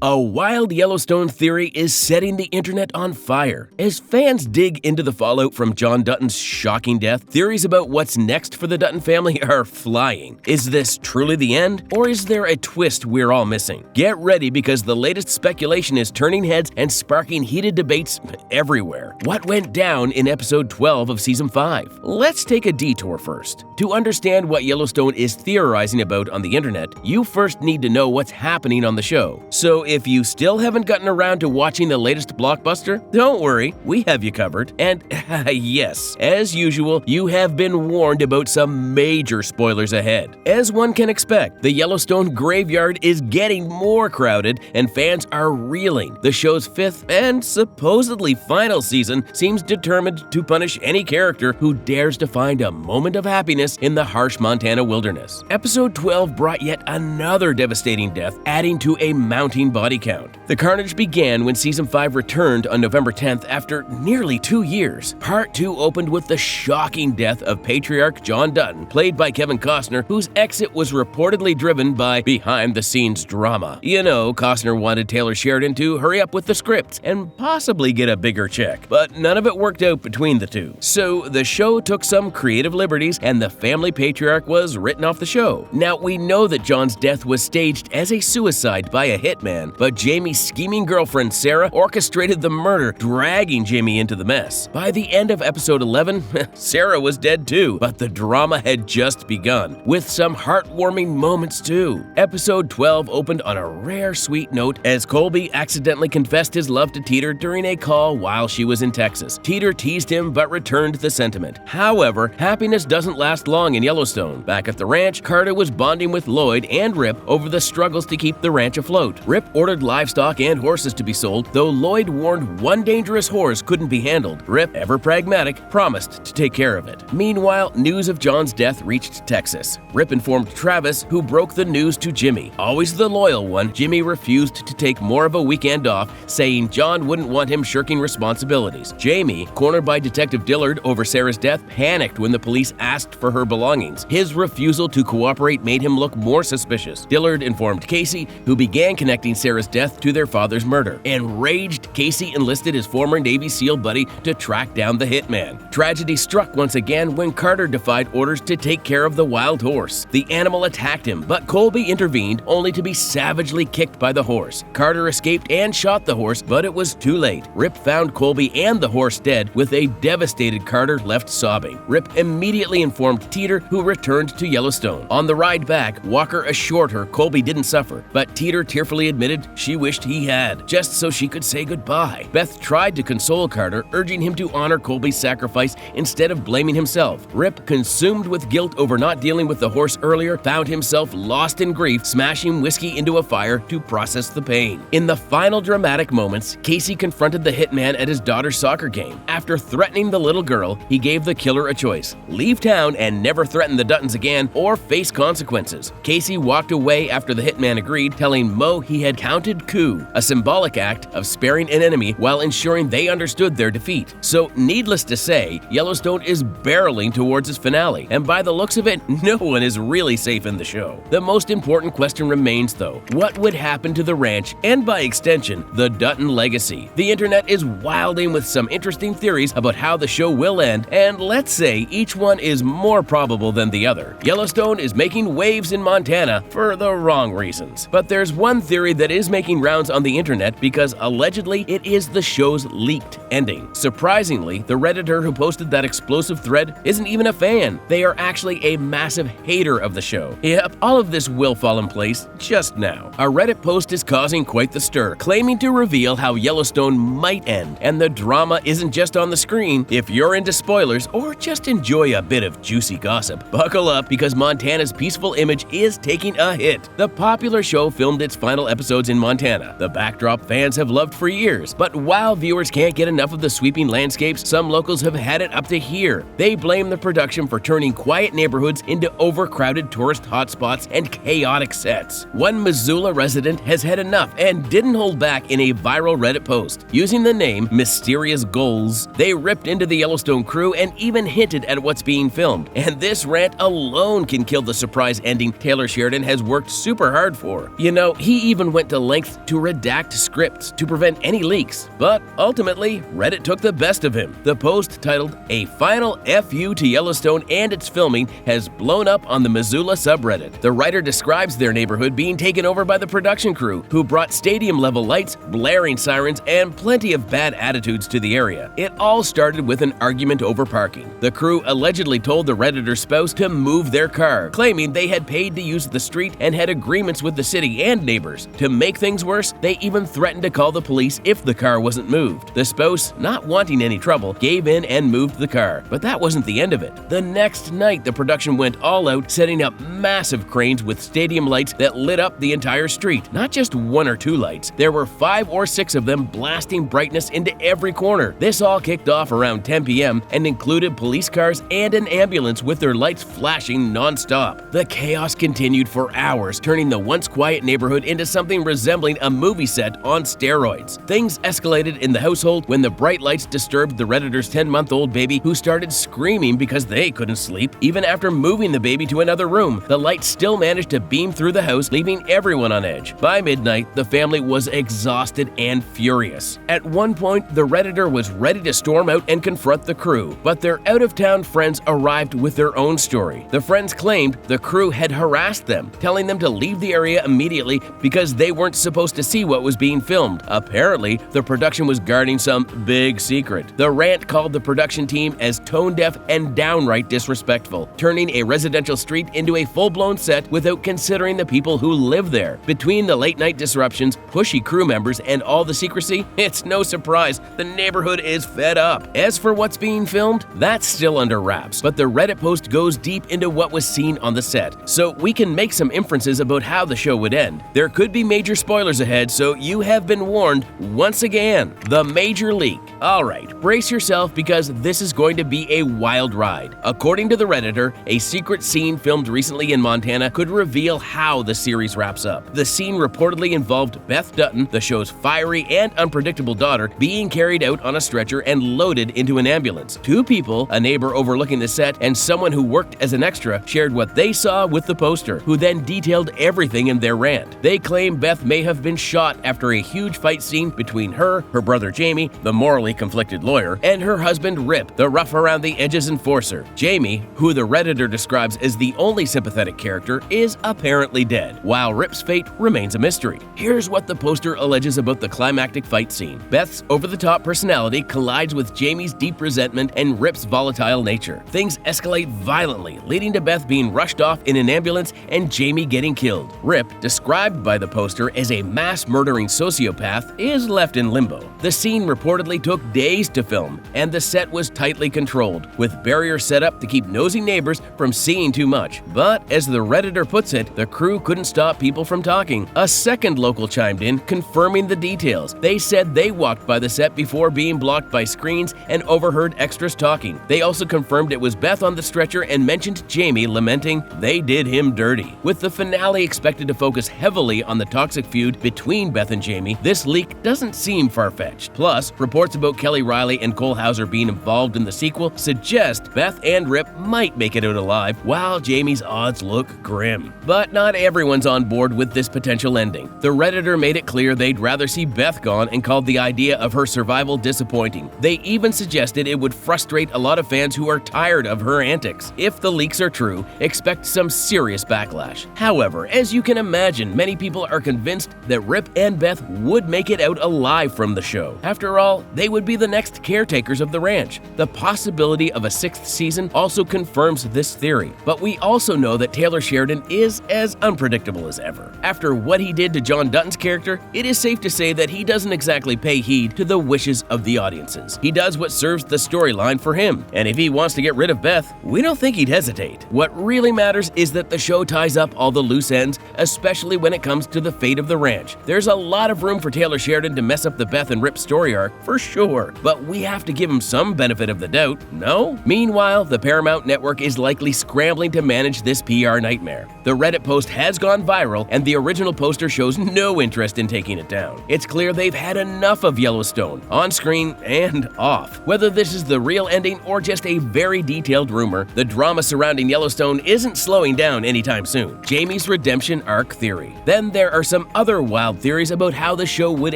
A wild Yellowstone theory is setting the internet on fire. As fans dig into the fallout from John Dutton's shocking death, theories about what's next for the Dutton family are flying. Is this truly the end, or is there a twist we're all missing? Get ready, because the latest speculation is turning heads and sparking heated debates everywhere. What went down in episode 12 of season 5? Let's take a detour first. To understand what Yellowstone is theorizing about on the internet, you first need to know what's happening on the show. So if you still haven't gotten around to watching the latest blockbuster, don't worry, we have you covered. And yes, as usual, you have been warned about some major spoilers ahead. As one can expect, the Yellowstone graveyard is getting more crowded and fans are reeling. The show's 5th and supposedly final season seems determined to punish any character who dares to find a moment of happiness in the harsh Montana wilderness. Episode 12 brought yet another devastating death, adding to a mounting body count. The carnage began when season 5 returned on November 10th after nearly 2 years. Part 2 opened with the shocking death of patriarch John Dutton, played by Kevin Costner, whose exit was reportedly driven by behind-the-scenes drama. You know, Costner wanted Taylor Sheridan to hurry up with the script and possibly get a bigger check, but none of it worked out between the two. So the show took some creative liberties and the family patriarch was written off the show. Now, we know that John's death was staged as a suicide by a hitman, but Jamie's scheming girlfriend Sarah orchestrated the murder, dragging Jamie into the mess. By the end of episode 11, Sarah was dead too, but the drama had just begun, with some heartwarming moments too. Episode 12 opened on a rare sweet note as Colby accidentally confessed his love to Teeter during a call while she was in Texas. Teeter teased him but returned the sentiment. However, happiness doesn't last long in Yellowstone. Back at the ranch, Carter was bonding with Lloyd and Rip over the struggles to keep the ranch afloat. Rip ordered livestock and horses to be sold, though Lloyd warned one dangerous horse couldn't be handled. Rip, ever pragmatic, promised to take care of it. Meanwhile, news of John's death reached Texas. Rip informed Travis, who broke the news to Jimmy. Always the loyal one, Jimmy refused to take more of a weekend off, saying John wouldn't want him shirking responsibilities. Jamie, cornered by Detective Dillard over Sarah's death, panicked when the police asked for her belongings. His refusal to cooperate made him look more suspicious. Dillard informed Casey, who began connecting Sarah's death to their father's murder. Enraged, Casey enlisted his former Navy SEAL buddy to track down the hitman. Tragedy struck once again when Carter defied orders to take care of the wild horse. The animal attacked him, but Colby intervened, only to be savagely kicked by the horse. Carter escaped and shot the horse, but it was too late. Rip found Colby and the horse dead, with a devastated Carter left sobbing. Rip immediately informed Teeter, who returned to Yellowstone. On the ride back, Walker assured her Colby didn't suffer, but Teeter tearfully admitted she wished he had, just so she could say goodbye. Beth tried to console Carter, urging him to honor Colby's sacrifice instead of blaming himself. Rip, consumed with guilt over not dealing with the horse earlier, found himself lost in grief, smashing whiskey into a fire to process the pain. In the final dramatic moments, Casey confronted the hitman at his daughter's soccer game. After threatening the little girl, he gave the killer a choice: leave town and never threaten the Duttons again, or face consequences. Casey walked away after the hitman agreed, telling Mo he had counted coup, a symbolic act of sparing an enemy while ensuring they understood their defeat. So, needless to say, Yellowstone is barreling towards its finale, and by the looks of it, no one is really safe in the show. The most important question remains, though: what would happen to the ranch, and by extension, the Dutton legacy? The internet is wilding with some interesting theories about how the show will end, and let's say each one is more probable than the other. Yellowstone is making waves in Montana for the wrong reasons. But there's one theory that is making rounds on the internet because allegedly it is the show's leaked ending. Surprisingly, the Redditor who posted that explosive thread isn't even a fan. They are actually a massive hater of the show. Yep, all of this will fall in place just now. A Reddit post is causing quite the stir, claiming to reveal how Yellowstone might end, and the drama isn't just on the screen. If you're into spoilers or just enjoy a bit of juicy gossip, buckle up, because Montana's peaceful image is taking a hit. The popular show filmed its final episodes in Montana, the backdrop fans have loved for years. But while viewers can't get enough of the sweeping landscapes, some locals have had it up to here. They blame the production for turning quiet neighborhoods into overcrowded tourist hotspots and chaotic sets. One Missoula resident has had enough and didn't hold back in a viral Reddit post. Using the name Mysterious Goals, they ripped into the Yellowstone crew and even hinted at what's being filmed. And this rant alone can kill the surprise ending Taylor Sheridan has worked super hard for. You know, he even went to lengths to to redact scripts to prevent any leaks, but ultimately, Reddit took the best of him. The post titled, "A final FU to Yellowstone and its filming has blown up on the Missoula subreddit." The writer describes their neighborhood being taken over by the production crew, who brought stadium-level lights, blaring sirens, and plenty of bad attitudes to the area. It all started with an argument over parking. The crew allegedly told the Redditor's spouse to move their car, claiming they had paid to use the street and had agreements with the city and neighbors. To make things worse, they even threatened to call the police if the car wasn't moved. The spouse, not wanting any trouble, gave in and moved the car. But that wasn't the end of it. The next night, the production went all out, setting up massive cranes with stadium lights that lit up the entire street. Not just one or two lights. There were 5 or 6 of them blasting brightness into every corner. This all kicked off around 10 p.m. and included police cars and an ambulance with their lights flashing non-stop. The chaos continued for hours, turning the once quiet neighborhood into something resembling a movie set on steroids. Things escalated in the household when the bright lights disturbed the Redditor's 10-month-old baby, who started screaming because they couldn't sleep. Even after moving the baby to another room, the lights still managed to beam through the house, leaving everyone on edge. By midnight, the family was exhausted and furious. At one point, the Redditor was ready to storm out and confront the crew, but their out-of-town friends arrived with their own story. The friends claimed the crew had harassed them, telling them to leave the area immediately because they weren't supposed to see what was being filmed. Apparently, the production was guarding some big secret. The rant called the production team as tone-deaf and downright disrespectful, turning a residential street into a full-blown set without considering the people who live there. Between the late-night disruptions, pushy crew members, and all the secrecy, it's no surprise the neighborhood is fed up. As for what's being filmed, that's still under wraps, but the Reddit post goes deep into what was seen on the set, so we can make some inferences about how the show would end. There could be major spoilers ahead, so you have been warned once again. The major leak. Alright, brace yourself because this is going to be a wild ride. According to the Redditor, a secret scene filmed recently in Montana could reveal how the series wraps up. The scene reportedly involved Beth Dutton, the show's fiery and unpredictable daughter, being carried out on a stretcher and loaded into an ambulance. 2 people, a neighbor overlooking the set and someone who worked as an extra, shared what they saw with the poster, who then detailed everything in their rant. They claim Beth may have been shot after a huge fight scene between her brother Jamie, the morally conflicted lawyer, and her husband Rip, the rough-around-the-edges enforcer. Jamie, who the Redditor describes as the only sympathetic character, is apparently dead, while Rip's fate remains a mystery. Here's what the poster alleges about the climactic fight scene. Beth's over-the-top personality collides with Jamie's deep resentment and Rip's volatile nature. Things escalate violently, leading to Beth being rushed off in an ambulance and Jamie getting killed. Rip, described by the poster as a mass-murdering sociopath, is left in limbo. The scene reportedly took days to film, and the set was tightly controlled, with barriers set up to keep nosy neighbors from seeing too much. But, as the Redditor puts it, the crew couldn't stop people from talking. A second local chimed in, confirming the details. They said they walked by the set before being blocked by screens and overheard extras talking. They also confirmed it was Beth on the stretcher and mentioned Jamie lamenting they did him dirty. With the finale expected to focus heavily on the toxic feud between Beth and Jamie, this leak doesn't seem far-fetched. Plus, reports about Kelly Riley and Cole Hauser being involved in the sequel suggest Beth and Rip might make it out alive, while Jamie's odds look grim. But not everyone's on board with this potential ending. The Redditor made it clear they'd rather see Beth gone and called the idea of her survival disappointing. They even suggested it would frustrate a lot of fans who are tired of her antics. If the leaks are true, expect some serious backlash. However, as you can imagine, many people are convinced that Rip and Beth would make it out alive from the show. After all, they would be the next caretakers of the ranch. The possibility of a 6th season also confirms this theory, but we also know that Taylor Sheridan is as unpredictable as ever. After what he did to John Dutton's character, it is safe to say that he doesn't exactly pay heed to the wishes of the audiences. He does what serves the storyline for him, and if he wants to get rid of Beth, we don't think he'd hesitate. What really matters is that the show ties up all the loose ends, especially when it comes to the fate of the ranch. There's a lot of room for Taylor Sheridan to mess up the Beth and Rip story arc, for sure, but we have to give him some benefit of the doubt, no? Meanwhile, the Paramount Network is likely scrambling to manage this PR nightmare. The Reddit post has gone viral, and the original poster shows no interest in taking it down. It's clear they've had enough of Yellowstone, on screen and off. Whether this is the real ending or just a very detailed rumor, the drama surrounding Yellowstone isn't slowing down anytime soon. Jamie's redemption arc theory. Then there are some other wild wild theories about how the show would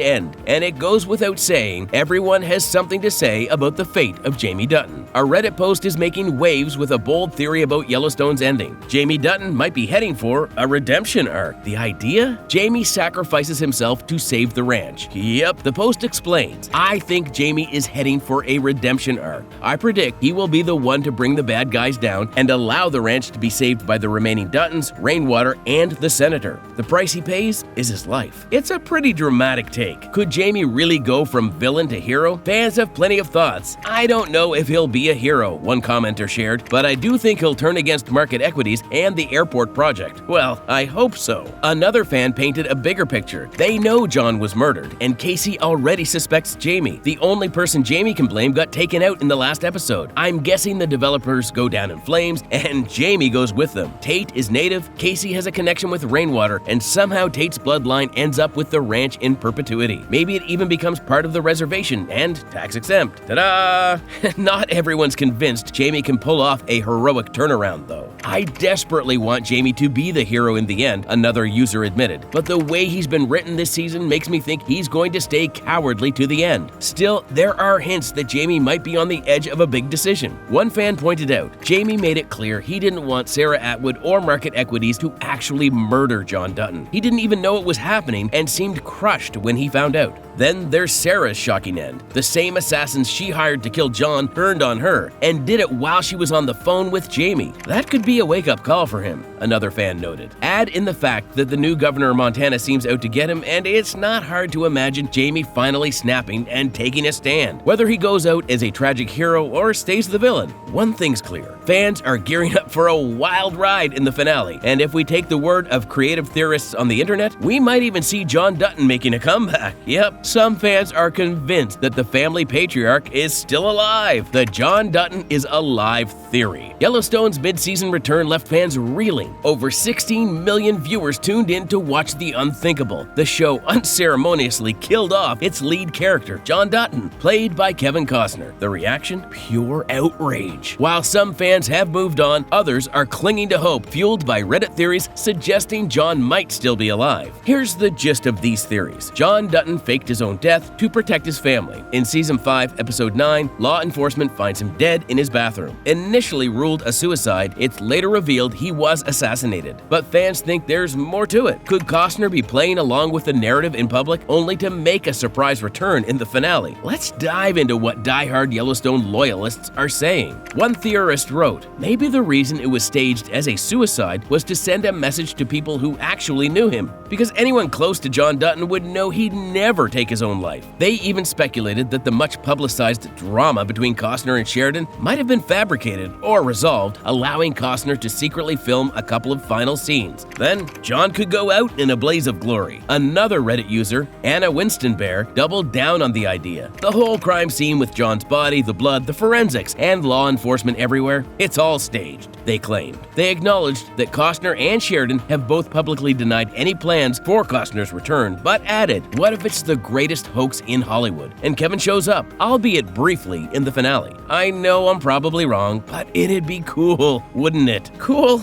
end, and it goes without saying, everyone has something to say about the fate of Jamie Dutton. A Reddit post is making waves with a bold theory about Yellowstone's ending. Jamie Dutton might be heading for a redemption arc. The idea? Jamie sacrifices himself to save the ranch. Yep, the post explains. I think Jamie is heading for a redemption arc. I predict he will be the one to bring the bad guys down and allow the ranch to be saved by the remaining Duttons, Rainwater, and the Senator. The price he pays is his life. It's a pretty dramatic take. Could Jamie really go from villain to hero? Fans have plenty of thoughts. I don't know if he'll be a hero, one commenter shared, but I do think he'll turn against market equities and the airport project. Well, I hope so. Another fan painted a bigger picture. They know John was murdered, and Casey already suspects Jamie. The only person Jamie can blame got taken out in the last episode. I'm guessing the developers go down in flames, and Jamie goes with them. Tate is native, Casey has a connection with Rainwater, and somehow Tate's bloodline ends up with the ranch in perpetuity. Maybe it even becomes part of the reservation and tax exempt. Ta-da! Not everyone's convinced Jamie can pull off a heroic turnaround, though. I desperately want Jamie to be the hero in the end, another user admitted, but the way he's been written this season makes me think he's going to stay cowardly to the end. Still, there are hints that Jamie might be on the edge of a big decision. One fan pointed out, Jamie made it clear he didn't want Sarah Atwood or market equities to actually murder John Dutton. He didn't even know it was happening and seemed crushed when he found out. Then there's Sarah's shocking end. The same assassins she hired to kill John turned on her and did it while she was on the phone with Jamie. That could be a wake-up call for him, another fan noted. Add in the fact that the new governor of Montana seems out to get him, and it's not hard to imagine Jamie finally snapping and taking a stand. Whether he goes out as a tragic hero or stays the villain, one thing's clear. Fans are gearing up for a wild ride in the finale, and if we take the word of creative theorists on the internet, we might even see John Dutton making a comeback. Yep, some fans are convinced that the family patriarch is still alive. The John Dutton is alive theory. Yellowstone's mid-season return left fans reeling. Over 16 million viewers tuned in to watch the unthinkable. The show unceremoniously killed off its lead character, John Dutton, played by Kevin Costner. The reaction? Pure outrage. While some fans have moved on, others are clinging to hope, fueled by Reddit theories suggesting John might still be alive. Here's the gist of these theories. John Dutton faked his own death to protect his family. In Season 5, Episode 9, law enforcement finds him dead in his bathroom. Initially ruled a suicide, it's later revealed he was assassinated. But fans think there's more to it. Could Costner be playing along with the narrative in public only to make a surprise return in the finale? Let's dive into what die-hard Yellowstone loyalists are saying. One theorist wrote, maybe the reason it was staged as a suicide was to send a message to people who actually knew him, because anyone close to John Dutton would know he'd never take his own life. They even speculated that the much-publicized drama between Costner and Sheridan might have been fabricated or resolved, allowing Costner to secretly film a couple of final scenes. Then, John could go out in a blaze of glory. Another Reddit user, Anna Winston Bear, doubled down on the idea. The whole crime scene with John's body, the blood, the forensics, and law enforcement everywhere, it's all staged, they claimed. They acknowledged that Costner and Sheridan have both publicly denied any plans for Costner's return, but added, what if it's the greatest hoax in Hollywood? And Kevin shows up, albeit briefly, in the finale. I know I'm probably wrong, but it'd be cool, wouldn't it? Cool?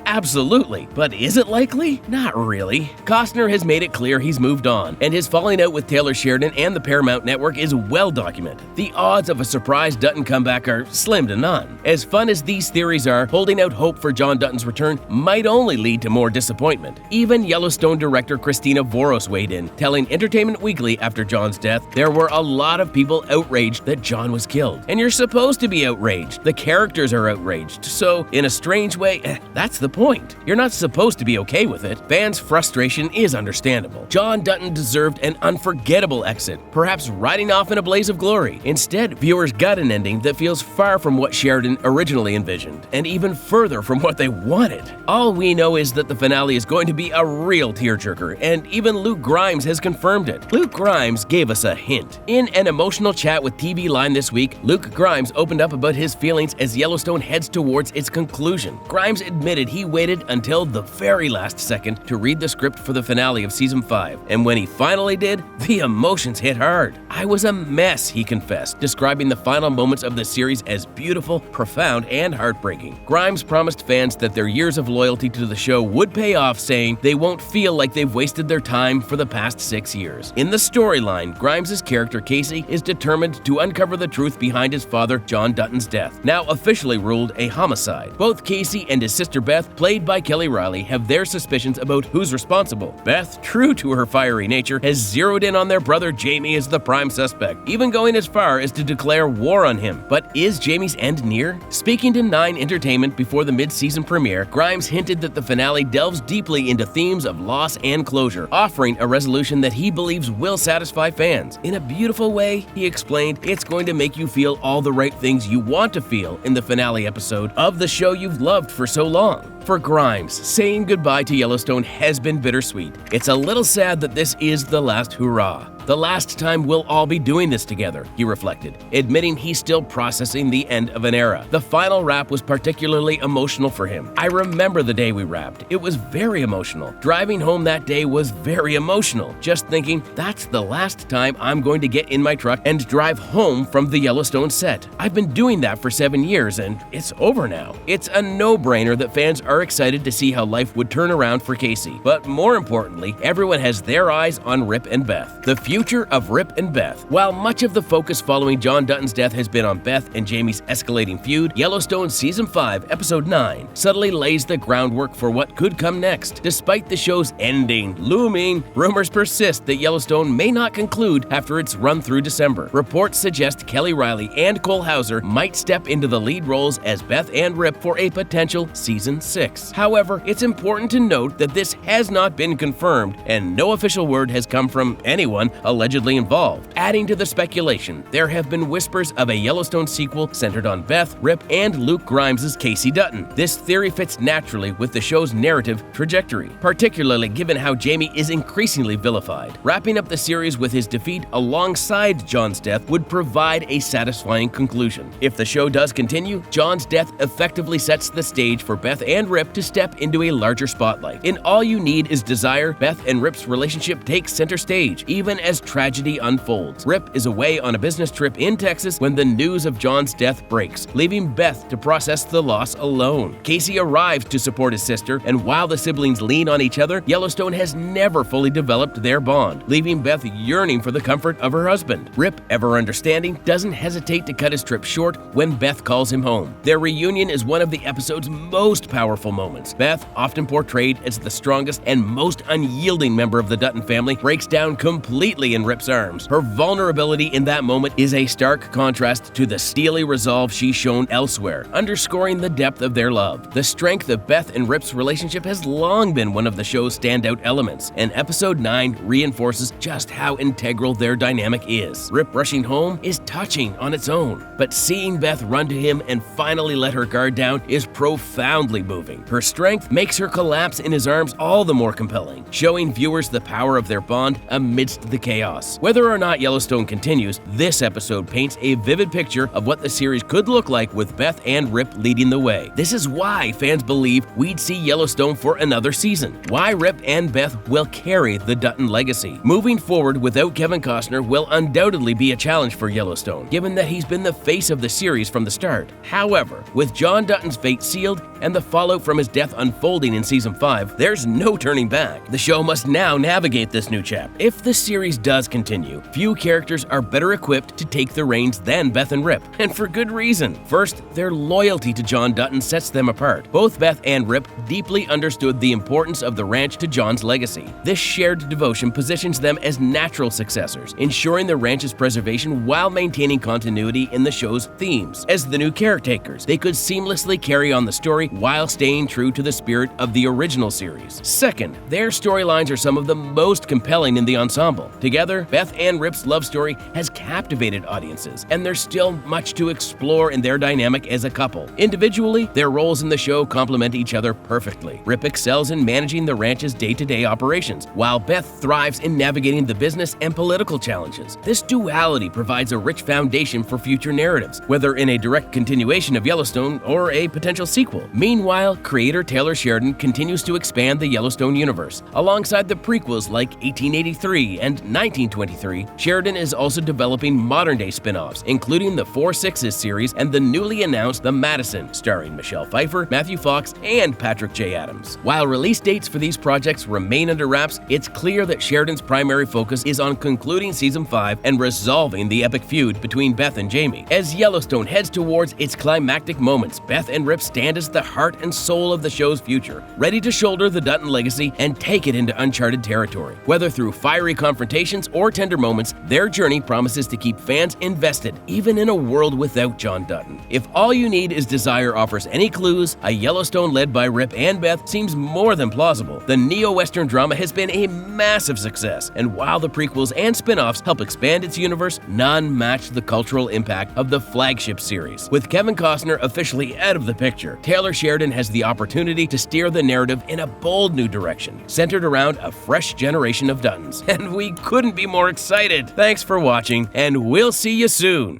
Absolutely. But is it likely? Not really. Costner has made it clear he's moved on, and his falling out with Taylor Sheridan and the Paramount Network is well documented. The odds of a surprise Dutton comeback are slim to none. As fun as these theories are, holding out hope for John Dutton's return might only lead to more disappointment. Even Yellowstone director Christina Voros weighed in, telling Entertainment Weekly after John's death, there were a lot of people outraged that John was killed. And you're supposed to be outraged. The characters are outraged. So, in a strange way, that's the point. You're not supposed to be okay with it. Fans' frustration is understandable. John Dutton deserved an unforgettable exit, perhaps riding off in a blaze of glory. Instead, viewers got an ending that feels far from what Sheridan originally envisioned, and even further from what they wanted. All we know is that the finale is going to be a real tearjerker, and even Luke Grimes has confirmed it. Luke Grimes gave us a hint. In an emotional chat with TV Line this week, Luke Grimes opened up about his feelings as Yellowstone heads towards its conclusion. Grimes admitted he waited until the very last second to read the script for the finale of Season 5, and when he finally did, the emotions hit hard. "I was a mess," he confessed, describing the final moments of the series as beautiful, profound, and heartbreaking. Grimes promised fans that their years of loyalty to the show would pay off, saying they won't feel like they've wasted their time for the past 6 years. In the storyline, Grimes' character Casey is determined to uncover the truth behind his father John Dutton's death, now officially ruled a homicide. Both Casey and his sister Beth, played by Kelly Reilly, have their suspicions about who's responsible. Beth, true to her fiery nature, has zeroed in on their brother Jamie as the prime suspect, even going as far as to declare war on him. But is Jamie's end near? Speaking to 9 Entertainment before the mid-season premiere, Grimes hinted that the finale delves deeply into themes of loss and closure, offering a resolution that he believes will satisfy fans. In a beautiful way, he explained, it's going to make you feel all the right things you want to feel in the finale episode of the show you've loved for so long. For Grimes, saying goodbye to Yellowstone has been bittersweet. It's a little sad that this is the last hurrah. The last time we'll all be doing this together, he reflected, admitting he's still processing the end of an era. The final wrap was particularly emotional for him. "I remember the day we wrapped. It was very emotional. Driving home that day was very emotional. Just thinking, that's the last time I'm going to get in my truck and drive home from the Yellowstone set. I've been doing that for 7 years and it's over now." It's a no-brainer that fans are excited to see how life would turn around for Casey. But more importantly, everyone has their eyes on Rip and Beth. The future of Rip and Beth. While much of the focus following John Dutton's death has been on Beth and Jamie's escalating feud, Yellowstone Season 5, Episode 9 subtly lays the groundwork for what could come next. Despite the show's ending looming, rumors persist that Yellowstone may not conclude after its run through December. Reports suggest Kelly Reilly and Cole Hauser might step into the lead roles as Beth and Rip for a potential Season 6. However, it's important to note that this has not been confirmed, and no official word has come from anyone allegedly involved. Adding to the speculation, there have been whispers of a Yellowstone sequel centered on Beth, Rip, and Luke Grimes' Casey Dutton. This theory fits naturally with the show's narrative trajectory, particularly given how Jamie is increasingly vilified. Wrapping up the series with his defeat alongside John's death would provide a satisfying conclusion. If the show does continue, John's death effectively sets the stage for Beth and Rip to step into a larger spotlight. In All You Need Is Desire, Beth and Rip's relationship takes center stage, even as tragedy unfolds. Rip is away on a business trip in Texas when the news of John's death breaks, leaving Beth to process the loss alone. Casey arrives to support his sister, and while the siblings lean on each other, Yellowstone has never fully developed their bond, leaving Beth yearning for the comfort of her husband. Rip, ever understanding, doesn't hesitate to cut his trip short when Beth calls him home. Their reunion is one of the episode's most powerful moments. Beth, often portrayed as the strongest and most unyielding member of the Dutton family, breaks down completely in Rip's arms. Her vulnerability in that moment is a stark contrast to the steely resolve she's shown elsewhere, underscoring the depth of their love. The strength of Beth and Rip's relationship has long been one of the show's standout elements, and Episode 9 reinforces just how integral their dynamic is. Rip rushing home is touching on its own, but seeing Beth run to him and finally let her guard down is profoundly moving. Her strength makes her collapse in his arms all the more compelling, showing viewers the power of their bond amidst the chaos. Whether or not Yellowstone continues, this episode paints a vivid picture of what the series could look like with Beth and Rip leading the way. This is why fans believe we'd see Yellowstone for another season, why Rip and Beth will carry the Dutton legacy. Moving forward without Kevin Costner will undoubtedly be a challenge for Yellowstone, given that he's been the face of the series from the start. However, with John Dutton's fate sealed and the fallout from his death unfolding in Season 5, there's no turning back. The show must now navigate this new chapter. If the series does continue, few characters are better equipped to take the reins than Beth and Rip, and for good reason. First, their loyalty to John Dutton sets them apart. Both Beth and Rip deeply understood the importance of the ranch to John's legacy. This shared devotion positions them as natural successors, ensuring the ranch's preservation while maintaining continuity in the show's themes. As the new caretakers, they could seamlessly carry on the story while staying true to the spirit of the original series. Second, their storylines are some of the most compelling in the ensemble. Together Together, Beth and Rip's love story has captivated audiences, and there's still much to explore in their dynamic as a couple. Individually, their roles in the show complement each other perfectly. Rip excels in managing the ranch's day-to-day operations, while Beth thrives in navigating the business and political challenges. This duality provides a rich foundation for future narratives, whether in a direct continuation of Yellowstone or a potential sequel. Meanwhile, creator Taylor Sheridan continues to expand the Yellowstone universe. Alongside the prequels like 1883 and 1923, Sheridan is also developing modern-day spin-offs, including the Four Sixes series and the newly announced The Madison, starring Michelle Pfeiffer, Matthew Fox, and Patrick J. Adams. While release dates for these projects remain under wraps, it's clear that Sheridan's primary focus is on concluding Season 5 and resolving the epic feud between Beth and Jamie. As Yellowstone heads towards its climactic moments, Beth and Rip stand as the heart and soul of the show's future, ready to shoulder the Dutton legacy and take it into uncharted territory. Whether through fiery confrontations or tender moments, their journey promises to keep fans invested, even in a world without John Dutton. If all you need is desire offers any clues, a Yellowstone led by Rip and Beth seems more than plausible. The neo-Western drama has been a massive success, and while the prequels and spin-offs help expand its universe, none match the cultural impact of the flagship series. With Kevin Costner officially out of the picture, Taylor Sheridan has the opportunity to steer the narrative in a bold new direction, centered around a fresh generation of Duttons. And we couldn't be more excited. Thanks for watching, and we'll see you soon.